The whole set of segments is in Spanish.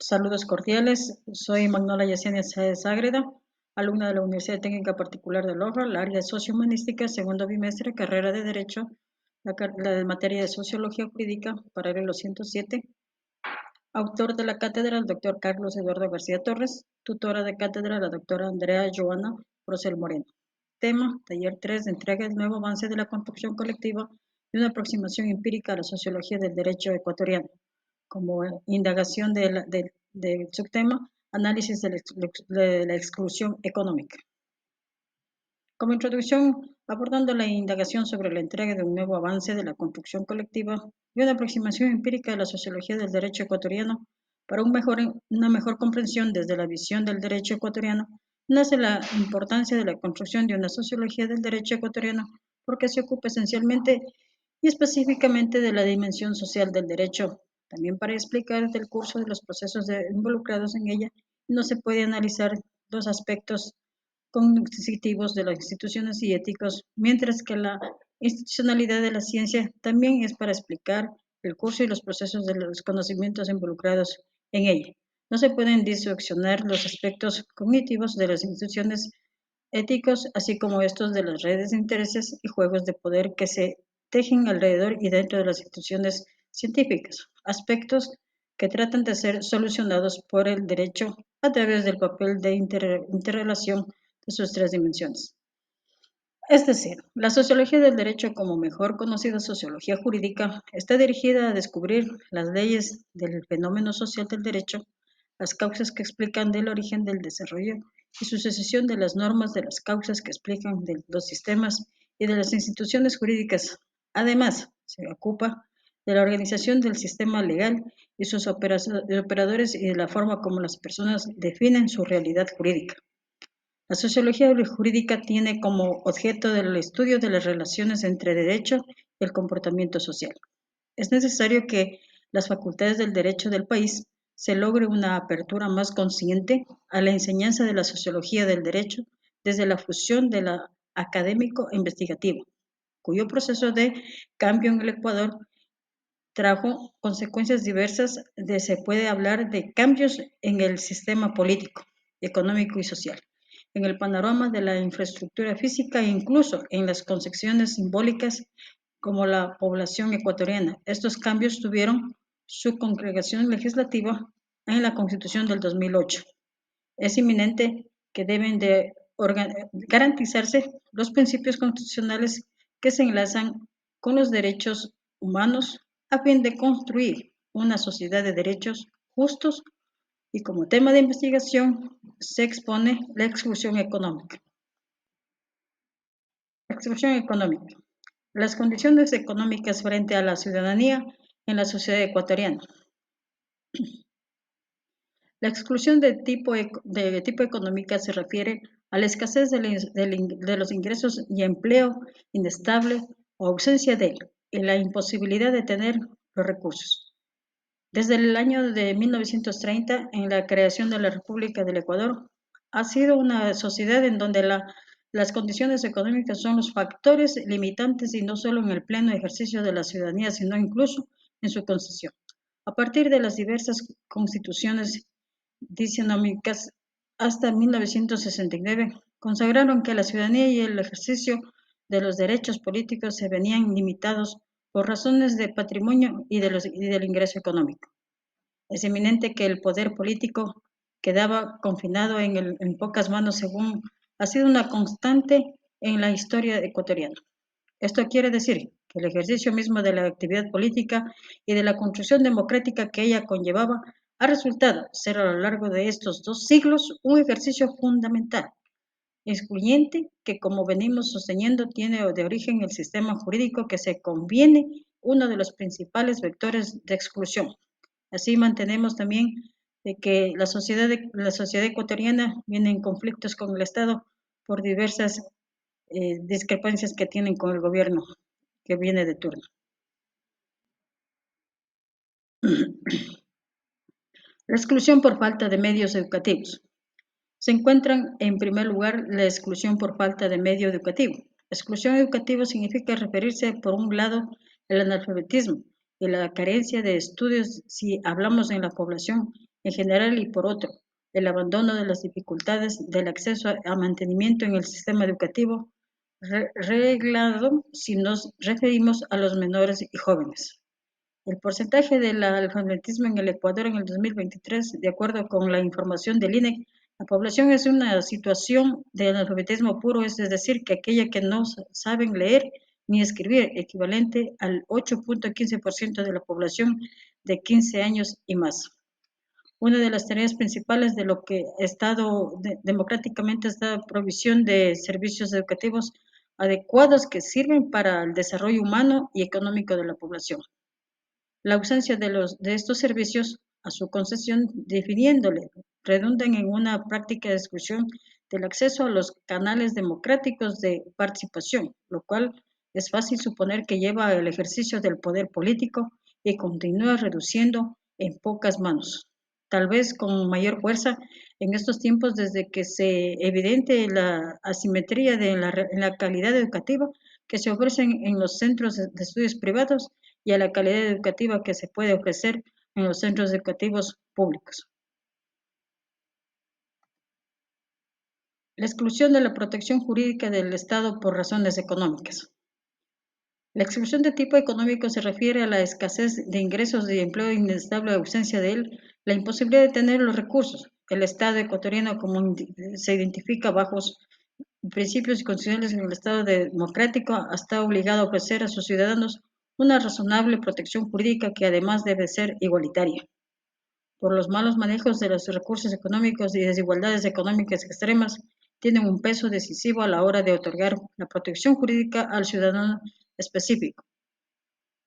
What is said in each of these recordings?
Saludos cordiales, soy Magnola Yesenia Sáez Ágreda, alumna de la Universidad Técnica Particular de Loja, la área sociohumanística, segundo bimestre, carrera de Derecho, la materia de Sociología Jurídica, paralelo 107, autor de la cátedra el doctor Carlos Eduardo García Torres, tutora de cátedra la doctora Andrea Joana Procel Moreno. Tema, taller 3 de entrega del nuevo avance de la construcción colectiva y una aproximación empírica a la sociología del derecho ecuatoriano. Como indagación del subtema, análisis de la exclusión económica. Como introducción, abordando la indagación sobre la entrega de un nuevo avance de la construcción colectiva y una aproximación empírica de la sociología del derecho ecuatoriano para una mejor comprensión desde la visión del derecho ecuatoriano, nace la importancia de la construcción de una sociología del derecho ecuatoriano porque se ocupa esencialmente y específicamente de la dimensión social del derecho. También para explicar el curso de los procesos involucrados en ella, no se puede analizar los aspectos cognitivos de las instituciones y éticos, mientras que la institucionalidad de la ciencia también es para explicar el curso y los procesos de los conocimientos involucrados en ella. No se pueden diseccionar los aspectos cognitivos de las instituciones éticos, así como estos de las redes de intereses y juegos de poder que se tejen alrededor y dentro de las instituciones científicas, aspectos que tratan de ser solucionados por el derecho a través del papel de interrelación de sus tres dimensiones. Es decir, la sociología del derecho, como mejor conocida sociología jurídica, está dirigida a descubrir las leyes del fenómeno social del derecho, las causas que explican del origen del desarrollo y su sucesión de las normas de las causas que explican de los sistemas y de las instituciones jurídicas. Además, se ocupa de la organización del sistema legal y sus operadores y de la forma como las personas definen su realidad jurídica. La sociología jurídica tiene como objeto el estudio de las relaciones entre derecho y el comportamiento social. Es necesario que las facultades del derecho del país se logre una apertura más consciente a la enseñanza de la sociología del derecho desde la fusión de la académico e investigativo, cuyo proceso de cambio en el Ecuador trajo consecuencias diversas. Se puede hablar de cambios en el sistema político, económico y social, en el panorama de la infraestructura física e incluso en las concepciones simbólicas como la población ecuatoriana. Estos cambios tuvieron su congregación legislativa en la Constitución del 2008. Es inminente que deben de garantizarse los principios constitucionales que se enlazan con los derechos humanos a fin de construir una sociedad de derechos justos, y como tema de investigación se expone la exclusión económica. Exclusión económica. Las condiciones económicas frente a la ciudadanía en la sociedad ecuatoriana. La exclusión de tipo económica se refiere a la escasez de los ingresos y empleo inestable o ausencia de él, y la imposibilidad de tener los recursos. Desde el año de 1930, en la creación de la República del Ecuador, ha sido una sociedad en donde las condiciones económicas son los factores limitantes y no solo en el pleno ejercicio de la ciudadanía, sino incluso en su concesión. A partir de las diversas constituciones diccionómicas hasta 1969, consagraron que la ciudadanía y el ejercicio de los derechos políticos se venían limitados por razones de patrimonio y del ingreso económico. Es eminente que el poder político quedaba confinado en pocas manos, según ha sido una constante en la historia ecuatoriana. Esto quiere decir que el ejercicio mismo de la actividad política y de la construcción democrática que ella conllevaba ha resultado ser a lo largo de estos 2 siglos un ejercicio fundamental, excluyente, que como venimos sosteniendo tiene de origen el sistema jurídico que se conviene uno de los principales vectores de exclusión. Así mantenemos también de que la sociedad ecuatoriana viene en conflictos con el Estado por diversas discrepancias que tienen con el gobierno que viene de turno. La exclusión por falta de medios educativos. Se encuentran en primer lugar la exclusión por falta de medio educativo. Exclusión educativa significa referirse por un lado al analfabetismo y la carencia de estudios si hablamos en la población en general y por otro, el abandono de las dificultades del acceso a mantenimiento en el sistema educativo reglado si nos referimos a los menores y jóvenes. El porcentaje del alfabetismo en el Ecuador en el 2023, de acuerdo con la información del INEC, la población es una situación de analfabetismo puro, es decir, que aquella que no saben leer ni escribir, equivalente al 8.15% de la población de 15 años y más. Una de las tareas principales de lo que Estado democráticamente es la provisión de servicios educativos adecuados que sirven para el desarrollo humano y económico de la población. La ausencia de estos servicios a su concesión, definiéndole, redundan en una práctica de exclusión del acceso a los canales democráticos de participación, lo cual es fácil suponer que lleva al ejercicio del poder político y continúa reduciendo en pocas manos. Tal vez con mayor fuerza en estos tiempos desde que se evidente la asimetría en la calidad educativa que se ofrecen en los centros de estudios privados y a la calidad educativa que se puede ofrecer en los centros educativos públicos. La exclusión de la protección jurídica del Estado por razones económicas. La exclusión de tipo económico se refiere a la escasez de ingresos y empleo inestable, ausencia de él, la imposibilidad de tener los recursos. El Estado ecuatoriano, como se identifica bajo principios y constitucionales en el Estado democrático, está obligado a ofrecer a sus ciudadanos una razonable protección jurídica que además debe ser igualitaria. Por los malos manejos de los recursos económicos y desigualdades económicas extremas, tienen un peso decisivo a la hora de otorgar la protección jurídica al ciudadano específico.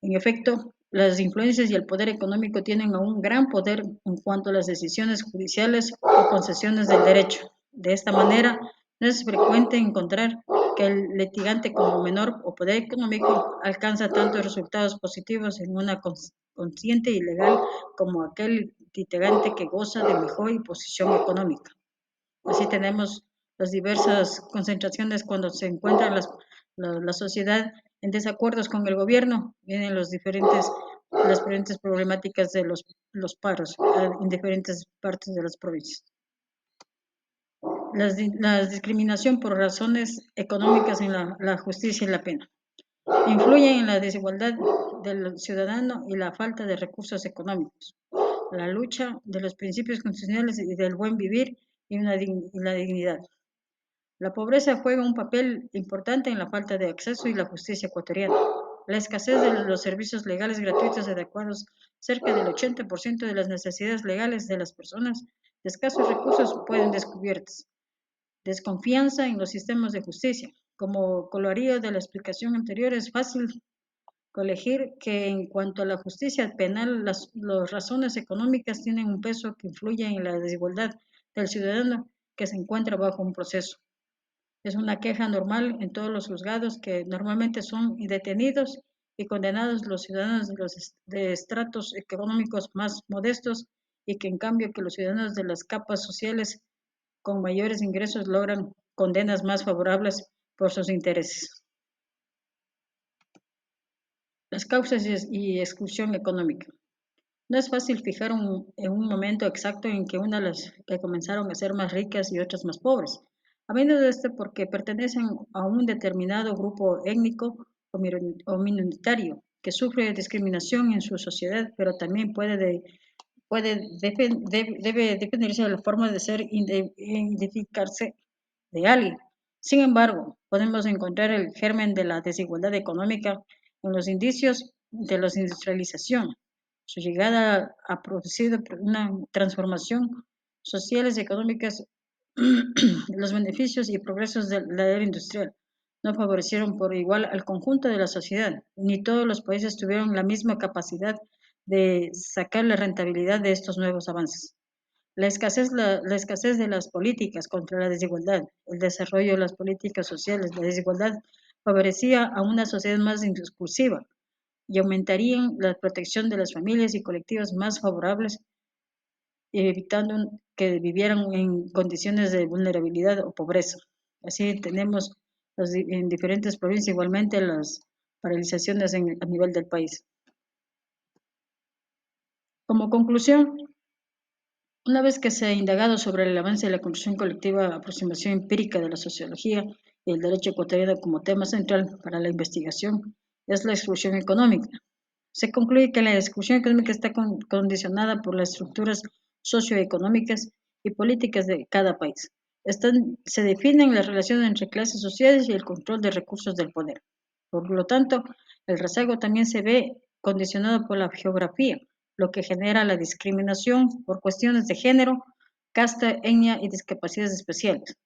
En efecto, las influencias y el poder económico tienen aún gran poder en cuanto a las decisiones judiciales o concesiones del derecho. De esta manera, no es frecuente encontrar que el litigante con menor o poder económico alcanza tantos resultados positivos en una consciente y legal como aquel litigante que goza de mejor posición económica. Así tenemos las diversas concentraciones cuando se encuentra la sociedad en desacuerdos con el gobierno, vienen las diferentes problemáticas de los paros en diferentes partes de las provincias. La discriminación por razones económicas en la justicia y la pena. Influyen en la desigualdad del ciudadano y la falta de recursos económicos. La lucha de los principios constitucionales y del buen vivir y la dignidad. La pobreza juega un papel importante en la falta de acceso y la justicia ecuatoriana. La escasez de los servicios legales gratuitos adecuados, cerca del 80% de las necesidades legales de las personas de escasos recursos pueden descubiertas. Desconfianza en los sistemas de justicia. Como colorío de la explicación anterior, es fácil colegir que en cuanto a la justicia penal, las razones económicas tienen un peso que influye en la desigualdad del ciudadano que se encuentra bajo un proceso. Es una queja normal en todos los juzgados que normalmente son detenidos y condenados los ciudadanos de estratos económicos más modestos y que en cambio que los ciudadanos de las capas sociales con mayores ingresos logran condenas más favorables por sus intereses. Las causas y exclusión económica. No es fácil fijar en un momento exacto en que una de las que comenzaron a ser más ricas y otras más pobres. A menudo porque pertenecen a un determinado grupo étnico o minoritario que sufre discriminación en su sociedad, pero también debe dependerse de la forma de ser identificarse de alguien. Sin embargo, podemos encontrar el germen de la desigualdad económica en los indicios de la industrialización. Su llegada ha producido una transformación sociales y económicas. Los beneficios y progresos de la era industrial no favorecieron por igual al conjunto de la sociedad, ni todos los países tuvieron la misma capacidad de sacar la rentabilidad de estos nuevos avances. La escasez de las políticas contra la desigualdad, el desarrollo de las políticas sociales, la desigualdad favorecía a una sociedad más inclusiva y aumentarían la protección de las familias y colectivos más favorables, evitando que vivieran en condiciones de vulnerabilidad o pobreza. Así tenemos en diferentes provincias igualmente las paralizaciones a nivel del país. Como conclusión, Una vez que se ha indagado sobre el avance de la construcción colectiva, aproximación empírica de la sociología y el derecho ecuatoriano como tema central para la investigación, es la exclusión económica. Se concluye que la exclusión económica está condicionada por las estructuras socioeconómicas y políticas de cada país. Se definen las relaciones entre clases sociales y el control de recursos del poder. Por lo tanto, el rezago también se ve condicionado por la geografía, lo que genera la discriminación por cuestiones de género, casta, etnia y discapacidades especiales.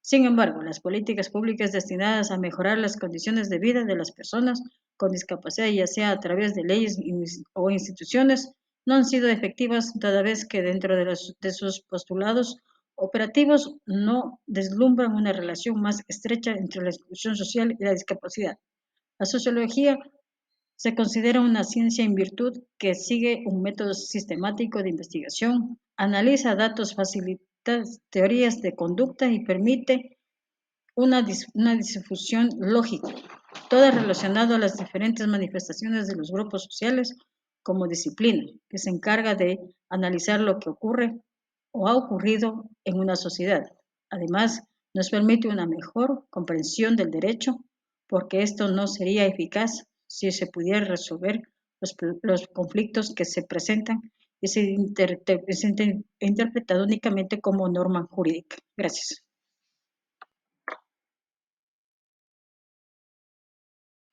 Sin embargo, las políticas públicas destinadas a mejorar las condiciones de vida de las personas con discapacidad, ya sea a través de leyes o instituciones, no han sido efectivas, toda vez que dentro de sus postulados operativos no deslumbran una relación más estrecha entre la exclusión social y la discapacidad. La sociología se considera una ciencia en virtud que sigue un método sistemático de investigación, analiza datos, facilita teorías de conducta y permite una difusión lógica, todo relacionado a las diferentes manifestaciones de los grupos sociales como disciplina, que se encarga de analizar lo que ocurre o ha ocurrido en una sociedad. Además, nos permite una mejor comprensión del derecho, porque esto no sería eficaz si se pudiera resolver los conflictos que se presentan y se interpretan únicamente como norma jurídica. Gracias.